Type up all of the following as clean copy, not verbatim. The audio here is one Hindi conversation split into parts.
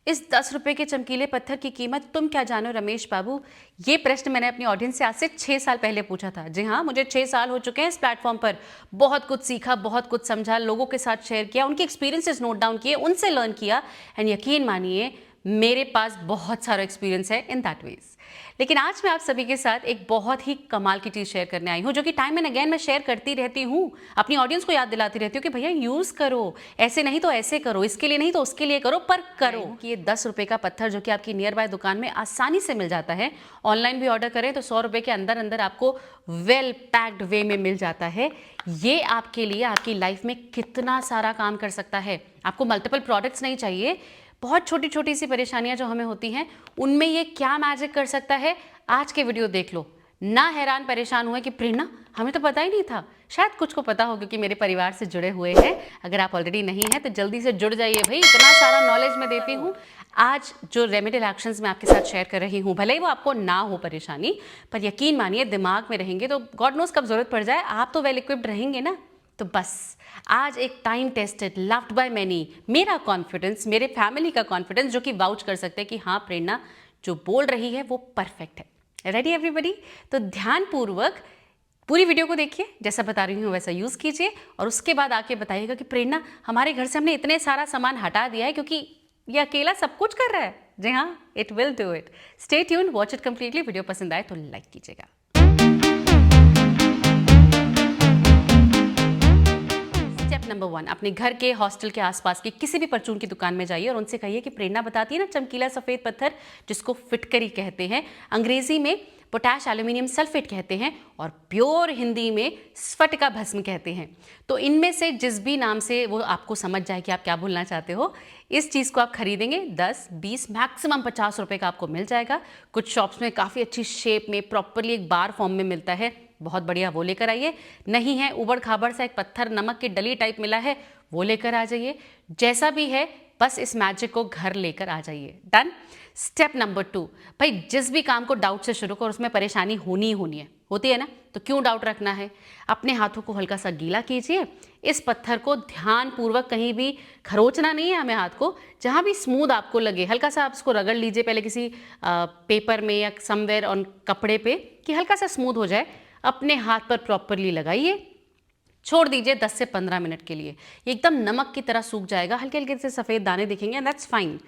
इस 10 रुपए के चमकीले पत्थर की कीमत तुम क्या जानो रमेश बाबू। ये प्रश्न मैंने अपनी ऑडियंस से आज से 6 साल पहले पूछा था। जी हाँ, मुझे 6 साल हो चुके हैं इस प्लेटफॉर्म पर। बहुत कुछ सीखा, बहुत कुछ समझा, लोगों के साथ शेयर किया, उनके एक्सपीरियंसेस नोट डाउन किए, उनसे लर्न किया। एंड यकीन मानिए मेरे पास बहुत सारा एक्सपीरियंस है इन दैट वेज। लेकिन आज मैं आप सभी के साथ एक बहुत ही कमाल की चीज़ शेयर करने आई हूँ, जो कि टाइम एंड अगेन मैं शेयर करती रहती हूँ, अपनी ऑडियंस को याद दिलाती रहती हूँ कि भैया यूज़ करो, ऐसे नहीं तो ऐसे करो, इसके लिए नहीं तो उसके लिए करो, पर करो। कि ये 10 रुपये का पत्थर जो कि आपकी नियर बाय दुकान में आसानी से मिल जाता है, ऑनलाइन भी ऑर्डर करें तो 100 रुपये के अंदर अंदर आपको वेल पैक्ड वे में मिल जाता है। ये आपके लिए आपकी लाइफ में कितना सारा काम कर सकता है। आपको मल्टीपल प्रोडक्ट्स नहीं चाहिए, बहुत छोटी छोटी सी परेशानियां जो हमें होती हैं उनमें ये क्या मैजिक कर सकता है, आज के वीडियो देख लो। ना हैरान परेशान हुए कि प्रेरणा हमें तो पता ही नहीं था। शायद कुछ को पता हो क्योंकि मेरे परिवार से जुड़े हुए हैं। अगर आप ऑलरेडी नहीं हैं तो जल्दी से जुड़ जाइए भाई, इतना सारा नॉलेज मैं देती हूँ। आज जो रेमेडियल एक्शंस मैं आपके साथ शेयर कर रही हूँ, भले ही वो आपको ना हो परेशानी, पर यकीन मानिए दिमाग में रहेंगे तो गॉड नोस कब जरूरत पड़ जाए आप तो वेल इक्विप्ड रहेंगे ना। तो बस आज एक time tested, loved by many, मेरा कॉन्फिडेंस, मेरे फैमिली का कॉन्फिडेंस जो कि वाउच कर सकते हैं कि हाँ प्रेरणा जो बोल रही है वो परफेक्ट है। Ready everybody? तो ध्यानपूर्वक पूरी वीडियो को देखिए, जैसा बता रही हूँ वैसा यूज़ कीजिए और उसके बाद आके बताइएगा कि प्रेरणा हमारे घर से हमने इतने सारा सामान हटा दिया है क्योंकि ये अकेला सब कुछ कर रहा है। जी हाँ, it will do it. Stay tune, watch it completely. Video पसंद आए तो लाइक कीजिएगा। स्टेप नंबर 1, अपने घर के, हॉस्टल के आसपास की किसी भी परचून की दुकान में जाइए और उनसे कहिए कि प्रेरणा बताती है ना चमकीला सफेद पत्थर जिसको फिटकरी कहते हैं, अंग्रेजी में पोटैश एल्यूमिनियम सल्फेट कहते हैं और प्योर हिंदी में स्फटिका भस्म कहते हैं। तो इनमें से जिस भी नाम से वो आपको समझ जाए कि आप क्या बोलना चाहते हो, इस चीज़ को आप खरीदेंगे 10, 20, मैक्सिमम 50 रुपये का आपको मिल जाएगा। कुछ शॉप्स में काफ़ी अच्छी शेप में प्रॉपरली एक बार फॉर्म में मिलता है, बहुत बढ़िया, वो लेकर आइए। नहीं है, उबड़ खाबड़ सा एक पत्थर नमक की डली टाइप मिला है, वो लेकर आ जाइए। जैसा भी है बस इस मैजिक को घर लेकर आ जाइए। डन। स्टेप नंबर 2, भाई जिस भी काम को डाउट से शुरू करो उसमें परेशानी होनी ही होनी है, होती है ना, तो क्यों डाउट रखना है। अपने हाथों को हल्का सा गीला कीजिए, इस पत्थर को ध्यानपूर्वक, कहीं भी खरोचना नहीं है हमें हाथ को, जहाँ भी स्मूथ आपको लगे हल्का सा आप इसको रगड़ लीजिए पहले किसी पेपर में या समवेयर ऑन कपड़े पे, कि हल्का सा स्मूथ हो जाए। अपने हाथ पर प्रॉपरली लगाइए, छोड़ दीजिए 10 से 15 मिनट के लिए। ये एकदम नमक की तरह सूख जाएगा, हल्के हल्के से सफ़ेद दाने दिखेंगे, दैट्स फाइन।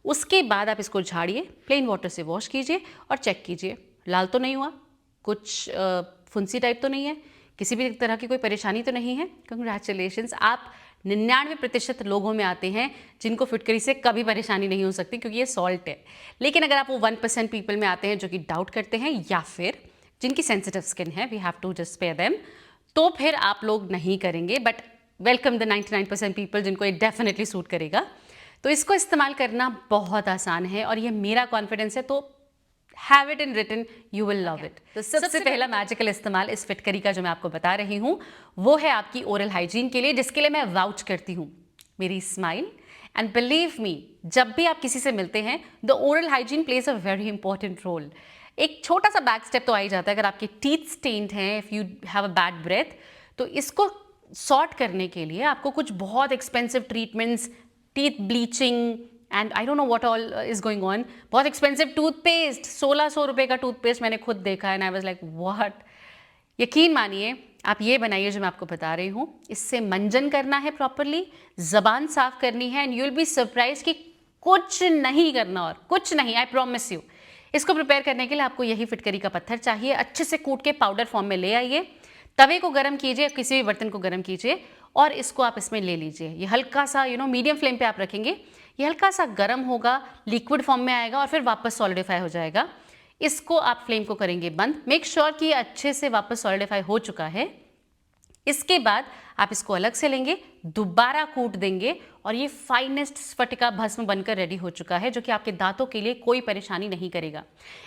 उसके बाद आप इसको झाड़िए, प्लेन वाटर से वॉश कीजिए और चेक कीजिए लाल तो नहीं हुआ, कुछ फुंसी टाइप तो नहीं है, किसी भी तरह की कोई परेशानी तो नहीं है। कंग्रेचुलेशंस, आप 99% लोगों में आते हैं जिनको फिटकरी से कभी परेशानी नहीं हो सकती क्योंकि ये सॉल्ट है। लेकिन अगर आप वो 1% पीपल में आते हैं जो कि डाउट करते हैं या फिर जिनकी सेंसिटिव स्किन है, we have to just spare them, तो फिर आप लोग नहीं करेंगे। बट वेलकम द 99% पीपल जिनको ये डेफिनेटली सूट करेगा। तो इसको इस्तेमाल करना बहुत आसान है और ये मेरा कॉन्फिडेंस है, तो have it in written, you will love it. तो सबसे पहला मैजिकल इस्तेमाल इस फिटकरी का जो मैं आपको बता रही हूँ वो है आपकी ओरल हाइजीन के लिए, जिसके लिए मैं वाउच करती हूँ, मेरी स्माइल। एंड बिलीव मी, जब भी आप किसी से मिलते हैं the oral hygiene plays a very important role. एक छोटा सा बैक स्टेप तो आ ही जाता है। अगर आपके टीथ स्टेन्ड हैं, if you have a bad breath, तो इसको सॉर्ट करने के लिए आपको कुछ बहुत expensive treatments, teeth bleaching and I don't know what all is going on, बहुत एक्सपेंसिव टूथपेस्ट, 1600 रुपये का टूथपेस्ट मैंने खुद देखा है and I was like what. यकीन मानिए आप ये बनाइए जो मैं आपको बता रही हूँ, इससे मंजन करना है प्रॉपरली, जबान साफ करनी है and you will be surprise कि कुछ नहीं करना और कुछ नहीं, आई प्रॉमिस यू। इसको प्रिपेयर करने के लिए आपको यही फिटकरी का पत्थर चाहिए। अच्छे से कूट के पाउडर फॉर्म में ले आइए, तवे को गर्म कीजिए, किसी भी बर्तन को गर्म कीजिए और इसको आप इसमें ले लीजिए। ये हल्का सा मीडियम फ्लेम पे आप रखेंगे, ये हल्का सा गर्म होगा, लिक्विड फॉर्म में आएगा और फिर वापस सॉलिडिफाई हो जाएगा। इसको आप फ्लेम को करेंगे बंद, मेक श्योर कि ये अच्छे से वापस सॉलिडिफाई हो चुका है। इसके बाद आप इसको अलग से लेंगे, दोबारा कूट देंगे और ये फाइनेस्ट स्फटिका भस्म बनकर रेडी हो चुका है, जो कि आपके दांतों के लिए कोई परेशानी नहीं करेगा।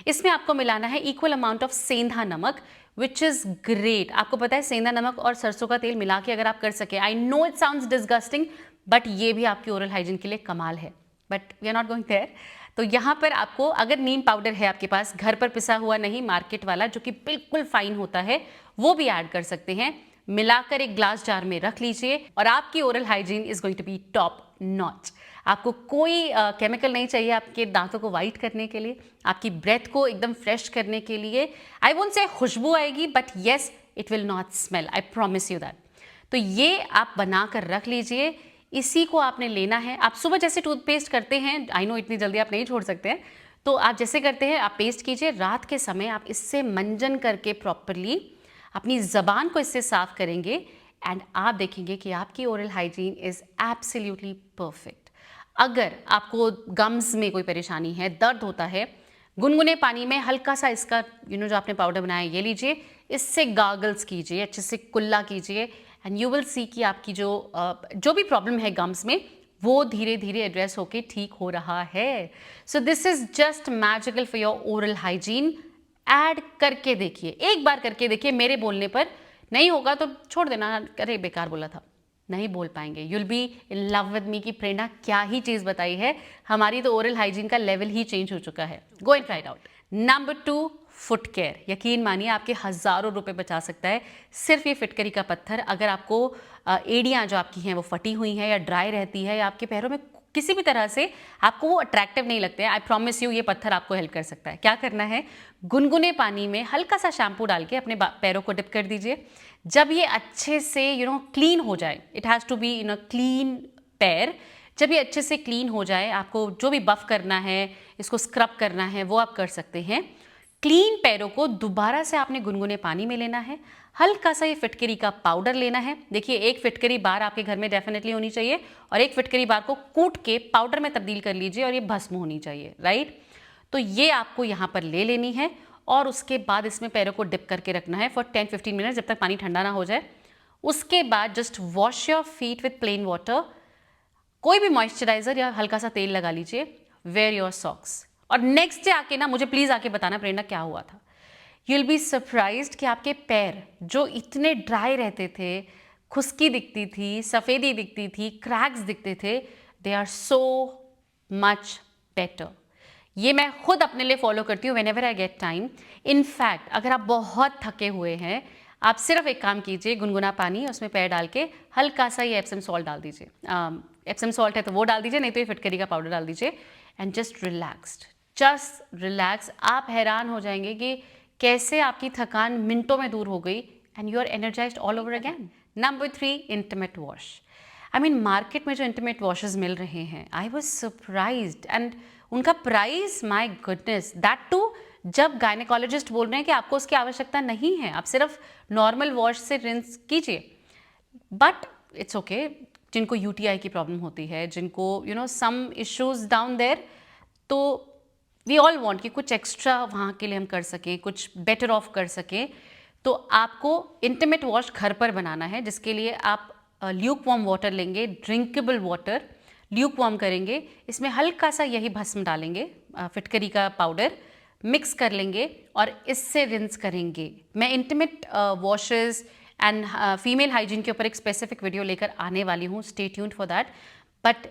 इसमें आपको मिलाना है इक्वल अमाउंट ऑफ सेंधा नमक, विच इज ग्रेट। आपको पता है सेंधा नमक और सरसों का तेल मिला के अगर आप कर सके, I know it sounds disgusting, but ये भी आपकी ओरल हाइजीन के लिए कमाल है। But we are not going there. तो यहाँ पर आपको, अगर नीम पाउडर है आपके पास, घर पर पिसा हुआ नहीं, मार्केट वाला जो कि बिल्कुल फाइन होता है, वो भी ऐड कर सकते हैं। मिलाकर एक ग्लास जार में रख लीजिए और आपकी oral hygiene is going to be top notch. आपको कोई केमिकल नहीं चाहिए आपके दांतों को वाइट करने के लिए, आपकी ब्रेथ को एकदम फ्रेश करने के लिए। आई वोंट से खुशबू आएगी, but yes it will not smell, I promise you that. तो ये आप बना कर रख लीजिए, इसी को आपने लेना है। आप सुबह जैसे टूथपेस्ट करते हैं, आई नो इतनी जल्दी आप नहीं छोड़ सकते हैं, तो आप जैसे करते हैं आप पेस्ट कीजिए, रात के समय आप इससे मंजन करके प्रॉपरली अपनी ज़बान को इससे साफ करेंगे एंड आप देखेंगे कि आपकी oral hygiene is absolutely perfect. अगर आपको गम्स में कोई परेशानी है, दर्द होता है, गुनगुने पानी में हल्का सा इसका जो आपने पाउडर बनाया है ये लीजिए, इससे गार्गल्स कीजिए, अच्छे से कुल्ला कीजिए एंड यू विल सी कि आपकी जो भी प्रॉब्लम है गम्स में वो धीरे धीरे एड्रेस होके ठीक हो रहा है। So this is just magical for your oral hygiene. Add करके देखिए, एक बार करके देखिए, मेरे बोलने पर नहीं होगा तो छोड़ देना, अरे बेकार बोला था, नहीं बोल पाएंगे। You'll be in love with me की प्रेरणा क्या ही चीज़ बताई है, हमारी तो ओरल हाइजीन का लेवल ही चेंज हो चुका है। Go and try it out. Number 2, foot care. यकीन मानिए आपके हज़ारों रुपए बचा सकता है सिर्फ ये फिटकरी का पत्थर। अगर आपको एड़ियाँ जो आपकी हैं वो फटी हुई हैं या ड्राई रहती है या आपके पैरों में किसी भी तरह से आपको वो अट्रैक्टिव नहीं लगते हैं, आई प्रॉमिस यू ये पत्थर आपको हेल्प कर सकता है। क्या करना है, गुनगुने पानी में हल्का सा शैम्पू डाल के अपने पैरों को डिप कर दीजिए। जब ये अच्छे से क्लीन हो जाए, it has to be clean पैर, जब ये अच्छे से क्लीन हो जाए, आपको जो भी बफ करना है, इसको स्क्रब करना है, वो आप कर सकते हैं। क्लीन पैरों को दोबारा से आपने गुनगुने पानी में लेना है, हल्का सा ये फिटकरी का पाउडर लेना है। देखिए, एक फिटकरी बार आपके घर में डेफिनेटली होनी चाहिए और एक फिटकरी बार को कूट के पाउडर में तब्दील कर लीजिए और ये भस्म होनी चाहिए, राइट। तो ये आपको यहाँ पर ले लेनी है और उसके बाद इसमें पैरों को डिप करके रखना है फॉर 10-15 मिनट, जब तक पानी ठंडा ना हो जाए। उसके बाद just wash your feet with plain water, कोई भी मॉइस्चराइजर या हल्का सा तेल लगा लीजिए, वेयर योर सॉक्स, और नेक्स्ट डे आके ना मुझे प्लीज आके बताना प्रेरणा क्या हुआ था। यू विल बी सरप्राइज्ड कि आपके पैर जो इतने ड्राई रहते थे, खुश्की दिखती थी, सफ़ेदी दिखती थी, क्रैक्स दिखते थे, they are so much better. ये मैं खुद अपने लिए फॉलो करती हूँ whenever I get time. In fact अगर आप बहुत थके हुए हैं, आप सिर्फ एक काम कीजिए, गुनगुना पानी उसमें पैर डाल के हल्का सा ये एप्सम सॉल्ट डाल दीजिए, एप्सम सॉल्ट है तो वो डाल दीजिए, नहीं तो ये फिटकरी का पाउडर डाल दीजिए एंड जस्ट रिलैक्स। आप हैरान हो जाएंगे कि कैसे आपकी थकान मिनटों में दूर हो गई and you are energized all over again. Number 3, intimate wash. I mean market में जो इंटीमेट वॉशेस मिल रहे हैं, आई वॉज सरप्राइज्ड एंड उनका price, my goodness, that too जब गायनेकोलॉजिस्ट बोल रहे हैं कि आपको उसकी आवश्यकता नहीं है, आप सिर्फ नॉर्मल वॉश से रिंस कीजिए। बट इट्स ओके, जिनको यूटीआई की प्रॉब्लम होती है, जिनको सम इश्यूज डाउन देयर, तो वी ऑल वांट कि कुछ एक्स्ट्रा वहाँ के लिए हम कर सकें, कुछ बेटर ऑफ कर सकें। तो आपको इंटीमेट वॉश घर पर बनाना है, जिसके लिए आप ल्यूक वार्म वाटर लेंगे, ड्रिंकेबल वाटर ल्यूक वार्म करेंगे, इसमें हल्का सा यही भस्म डालेंगे, फिटकरी का पाउडर मिक्स कर लेंगे और इससे रिंस करेंगे। मैं intimate washes and female hygiene के ऊपर एक स्पेसिफिक वीडियो लेकर आने वाली हूँ, stay tuned for that. But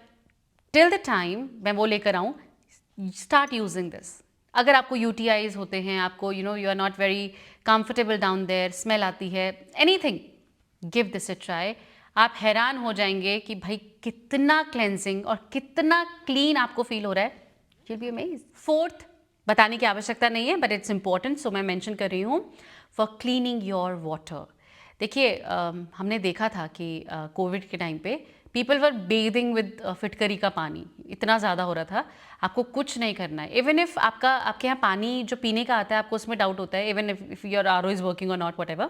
till the time मैं वो लेकर आऊँ, स्टार्ट यूजिंग दिस। अगर आपको यूटीआईज होते हैं, आपको you are not very comfortable down there, smell आती है, anything, give this a try. आप हैरान हो जाएंगे कि भाई कितना क्लेंजिंग और कितना क्लीन आपको फील हो रहा है। You will be amazed. 4th, बताने की आवश्यकता नहीं है बट इट्स इंपॉर्टेंट, सो मैं मेंशन कर रही हूँ, फॉर क्लीनिंग योर वाटर। देखिए, हमने देखा था कि कोविड के टाइम पे पीपल वर बेदिंग विद फिटकरी का पानी, इतना ज़्यादा हो रहा था। आपको कुछ नहीं करना है, इवन इफ आपके यहाँ पानी जो पीने का आता है आपको उसमें डाउट होता है, even if your RO is working और नॉट वट एवर,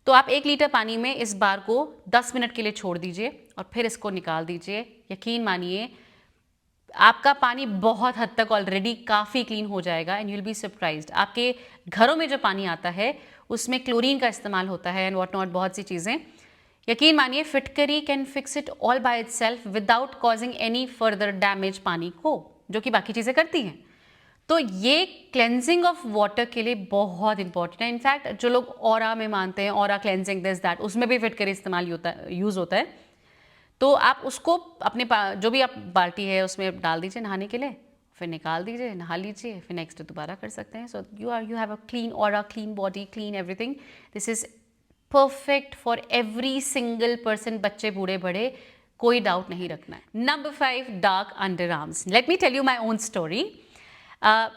तो आप 1 लीटर पानी में इस बार को 10 मिनट के लिए छोड़ दीजिए और फिर इसको निकाल दीजिए। यकीन मानिए आपका पानी बहुत हद तक ऑलरेडी काफ़ी क्लीन हो जाएगा and you will be surprised. आपके घरों में जो पानी आता है उसमें क्लोरीन का इस्तेमाल होता है एंड वॉट नॉट, बहुत सी चीज़ें। यकीन मानिए फिटकरी can fix it all by itself without causing any further damage पानी को, जो कि बाकी चीज़ें करती हैं। तो ये क्लेंजिंग ऑफ वाटर के लिए बहुत इंपॉर्टेंट है। इनफैक्ट जो लोग ऑरा में मानते हैं, ऑरा क्लेंजिंग दिस दैट, उसमें भी फिटकरी इस्तेमाल यूज़ होता है। तो आप उसको अपने जो भी आप बाल्टी है उसमें डाल दीजिए नहाने के लिए, फिर निकाल दीजिए, नहा लीजिए, फिर नेक्स्ट दोबारा कर सकते हैं। So you have a clean aura, clean body, clean everything. This is perfect for every single person, बच्चे बूढ़े बड़े, कोई डाउट नहीं रखना है। Number 5, dark underarms. Let me tell you my own story.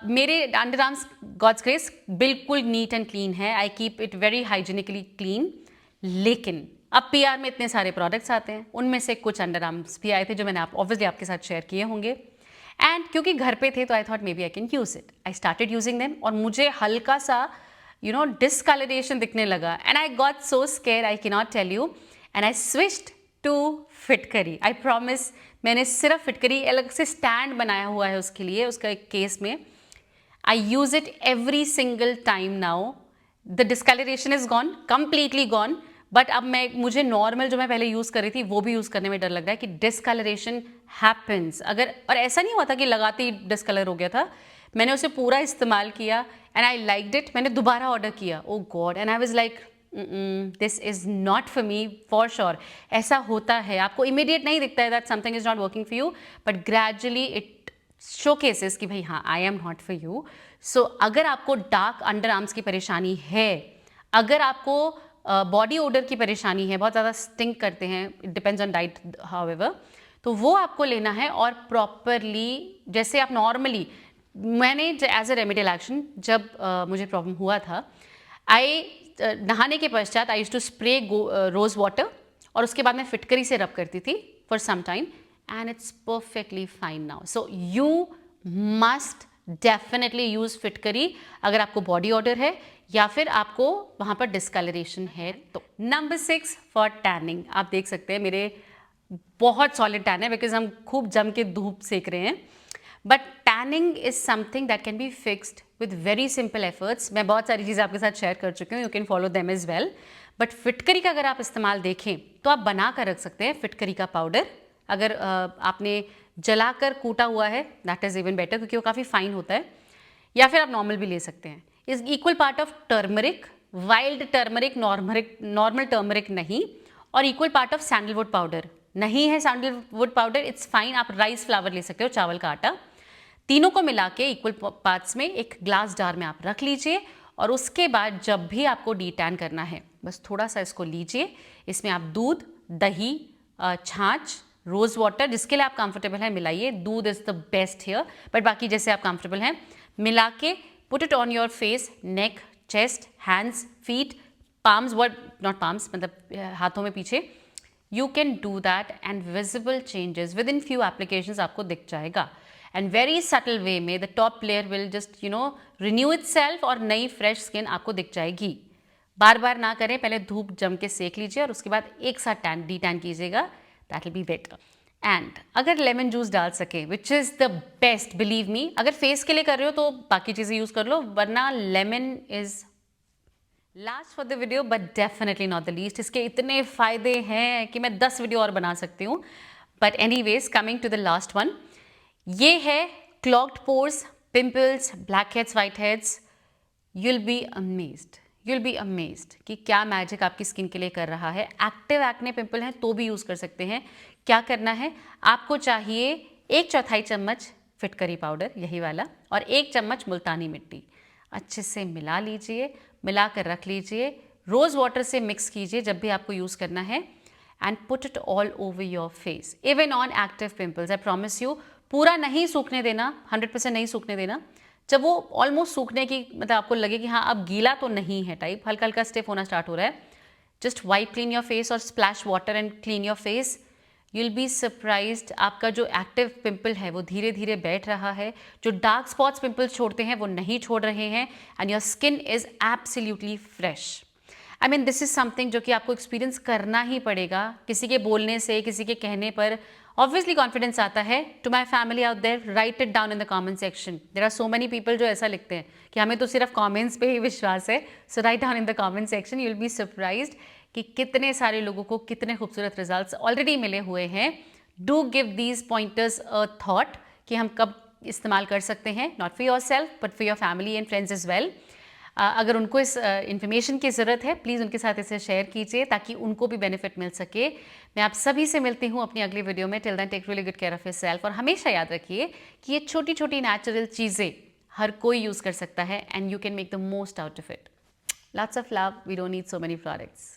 मेरे अंडर आर्म्स गॉड्स ग्रेस बिल्कुल नीट एंड क्लीन है, I keep it very hygienically clean. लेकिन अब PR में इतने सारे प्रोडक्ट्स आते हैं, उनमें से कुछ अंडर आर्म्स भी आए थे जो मैंने ऑब्वियसली आपके साथ शेयर किए होंगे। एंड क्योंकि घर पे थे तो I thought maybe I can use it. I started using them और मुझे हल्का सा डिस्कलरेशन दिखने लगा and I got so scared, I can not tell you. And I switched to फिटकरी। आई प्रॉमिस, मैंने सिर्फ फिटकरी, अलग से स्टैंड बनाया हुआ है उसके लिए, उसका एक केस में। I use it every single time now. The discoloration is gone, completely gone. But अब मुझे नॉर्मल जो मैं पहले यूज़ कर रही थी वो भी यूज़ करने में डर लग रहा है कि डिस्कलरेशन हैपन्स अगर, और ऐसा नहीं हुआ था कि लगाते ही डिस्कलर हो गया था। मैंने उसे पूरा इस्तेमाल किया एंड आई लाइक्ड इट। मैंने दोबारा ऑर्डर किया, oh God, and I was like this is not for me for sure. ऐसा होता है, आपको इमीडिएट नहीं दिखता है that something is not working for you, but gradually it showcases कि भाई हाँ, I am not for you. So अगर आपको डार्क अंडर आर्म्स की परेशानी है, अगर आपको बॉडी ओडर की परेशानी है, बहुत ज़्यादा स्टिंक करते हैं, it depends on diet however, तो वो आपको लेना है और प्रॉपरली, जैसे आप नॉर्मली, मैंने एज अ रेमेडियल एक्शन जब मुझे प्रॉब्लम हुआ था, नहाने के पश्चात I used to spray rose water और उसके बाद मैं फिटकरी से रब करती थी for some time and it's perfectly fine now. So you must definitely use फिटकरी अगर आपको बॉडी ऑर्डर है या फिर आपको वहाँ पर डिस्कलरेशन है तो। Number 6, for tanning. आप देख सकते हैं मेरे बहुत सॉलिड टैन है बिकॉज हम खूब जम के धूप सेक रहे हैं। But tanning is something that can be fixed with very simple efforts. मैं बहुत सारी चीज़ें आपके साथ शेयर कर चुकी हूँ, you can follow them as well. But फिटकरी का अगर आप इस्तेमाल देखें तो आप बना कर रख सकते हैं फिटकरी का पाउडर। अगर आपने जलाकर कूटा हुआ है दैट इज़ इवन बेटर क्योंकि वो काफ़ी फाइन होता है, या फिर आप नॉर्मल भी ले सकते हैं। Is equal part of turmeric, wild turmeric, normal turmeric नहीं, और equal part of sandalwood powder नहीं है। सैंडलवुड पाउडर इट्स फाइन, आप राइस फ्लावर ले सकते हो, चावल का आटा। तीनों को मिला के इक्वल पार्ट्स में एक ग्लास जार में आप रख लीजिए और उसके बाद जब भी आपको डीटैन करना है बस थोड़ा सा इसको लीजिए। इसमें आप दूध, दही, छाछ, रोज़ वाटर, जिसके लिए आप कंफर्टेबल हैं मिलाइए। दूध is the best here, but बाकी जैसे आप कंफर्टेबल हैं मिला के put it on your face, neck, chest, hands, feet, palms, not palms मतलब हाथों में पीछे। You can do that and visible changes with in few applications आपको दिख जाएगा। एंड वेरी सटल वे में the top layer will just renew it self और नई फ्रेश स्किन आपको दिख जाएगी। बार बार ना करें, पहले धूप जम के सेक लीजिए और उसके बाद एक साथ डीटैन कीजिएगा, that will be better. And अगर लेमन जूस डाल सके which is the best, believe me, अगर फेस के लिए कर रहे हो तो बाकी चीज़ें यूज़ कर लो, वरना lemon is last for the video but definitely not the least. इसके इतने फ़ायदे हैं कि मैं 10 वीडियो और बना सकती हूँ। But anyways, coming to the last one, ये है clogged pores, pimples, blackheads, whiteheads. you'll be amazed कि क्या मैजिक आपकी स्किन के लिए कर रहा है। एक्टिव एक्ने पिंपल हैं तो भी यूज़ कर सकते हैं। क्या करना है, आपको चाहिए 1/4 चम्मच फिटकरी पाउडर, यही वाला, और 1 चम्मच मुल्तानी मिट्टी। अच्छे से मिला लीजिए, मिला कर रख लीजिए, रोज़ वाटर से मिक्स कीजिए जब भी आपको यूज़ करना है, and put it all over your face, even on active pimples. I promise you, पूरा नहीं सूखने देना, 100% नहीं सूखने देना। जब वो ऑलमोस्ट सूखने की मतलब आपको लगे कि हाँ अब गीला तो नहीं है टाइप, हल्का हल्का स्टिफ होना स्टार्ट हो रहा है, just wipe clean your face और splash water and clean your face. You will be surprised, आपका जो एक्टिव पिंपल है वो धीरे धीरे बैठ रहा है, जो डार्क स्पॉट्स पिंपल्स छोड़ते हैं वो नहीं छोड़ रहे हैं, and your skin is absolutely fresh. I mean this is something जो कि आपको एक्सपीरियंस करना ही पड़ेगा। किसी के बोलने से, किसी के कहने पर ऑब्वियसली कॉन्फिडेंस आता है। To my family out there, write it down in the comment section. There are so many people जो ऐसा लिखते हैं कि हमें तो सिर्फ कमेंट्स पे ही विश्वास है। So write down in the comment section, you will be surprised कि कितने सारे लोगों को कितने खूबसूरत रिजल्ट्स ऑलरेडी मिले हुए हैं। Do give these pointers a thought कि हम कब इस्तेमाल कर सकते हैं, not for your self but for your family and friends is well. अगर उनको इस इन्फॉर्मेशन की ज़रूरत है, प्लीज़ उनके साथ इसे शेयर कीजिए ताकि उनको भी बेनिफिट मिल सके। मैं आप सभी से मिलती हूँ अपनी अगली वीडियो में। Till then take really good care of yourself, और हमेशा याद रखिए कि ये छोटी छोटी नेचुरल चीज़ें हर कोई यूज़ कर सकता है, and you can make the most out of it. Lots of love, we don't need so many products.